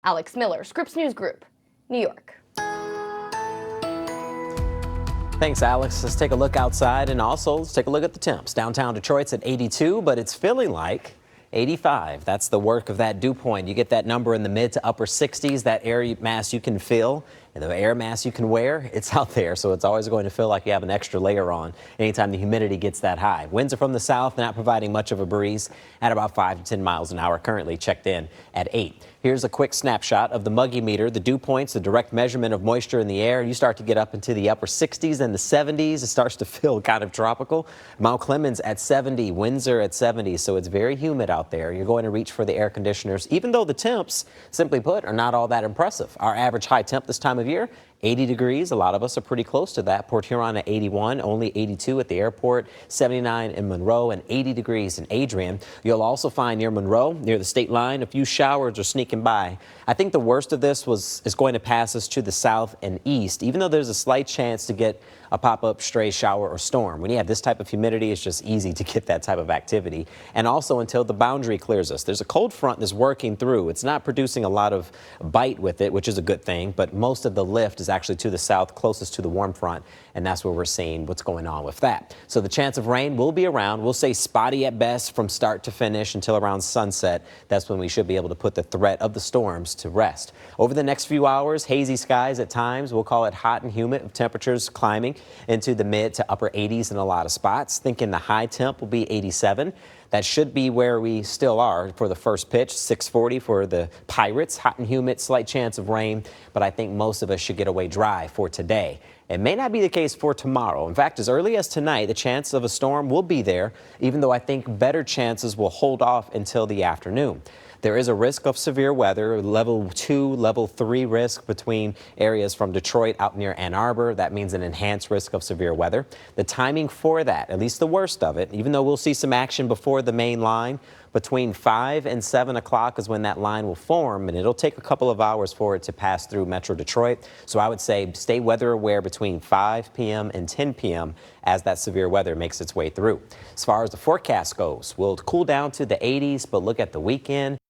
Alex Miller, Scripps News Group, New York. Thanks, Alex. Let's take a look outside, and also let's take a look at the temps. Downtown Detroit's at 82, but it's feeling like 85. That's the work of that dew point. You get that number in the mid to upper 60s, that air mass you can feel. And the air mass you can wear, it's out there, so it's always going to feel like you have an extra layer on anytime the humidity gets that high. Winds are from the south, not providing much of a breeze at about 5 to 10 miles an hour, currently checked in at 8. Here's a quick snapshot of the muggy meter, the dew points, the direct measurement of moisture in the air. You start to get up into the upper 60s and the 70s. It starts to feel kind of tropical. Mount Clemens at 70, Windsor at 70, so it's very humid out there. You're going to reach for the air conditioners, even though the temps, simply put, are not all that impressive. Our average high temp this time of year, 80 degrees. A lot of us are pretty close to that. Port Huron at 81, only 82 at the airport, 79 in Monroe, and 80 degrees in Adrian. You'll also find near Monroe, near the state line, a few showers are sneaking by. I think the worst of this is going to pass us to the south and east, even though there's a slight chance to get a pop-up stray shower or storm. When you have this type of humidity, it's just easy to get that type of activity. And also until the boundary clears us. There's a cold front that's working through. It's not producing a lot of bite with it, which is a good thing, but most of the lift is actually to the south, closest to the warm front, and that's where we're seeing what's going on with that. So the chance of rain will be around. We'll say spotty at best from start to finish until around sunset. That's when we should be able to put the threat of the storms to rest. Over the next few hours, hazy skies at times. We'll call it hot and humid, with temperatures climbing into the mid to upper 80s in a lot of spots. Thinking the high temp will be 87. That should be where we still are for the first pitch, 6:40 for the Pirates. Hot and humid, slight chance of rain, but I think most of us should get away dry for today. It may not be the case for tomorrow. In fact, as early as tonight, the chance of a storm will be there, even though I think better chances will hold off until the afternoon. There is a risk of severe weather, level 2, level 3 risk between areas from Detroit out near Ann Arbor. That means an enhanced risk of severe weather. The timing for that, at least the worst of it, even though we'll see some action before the main line, between 5 and 7 o'clock is when that line will form, and it'll take a couple of hours for it to pass through Metro Detroit. So I would say stay weather aware between 5 p.m. and 10 p.m. as that severe weather makes its way through. As far as the forecast goes, we'll cool down to the 80s, but look at the weekend.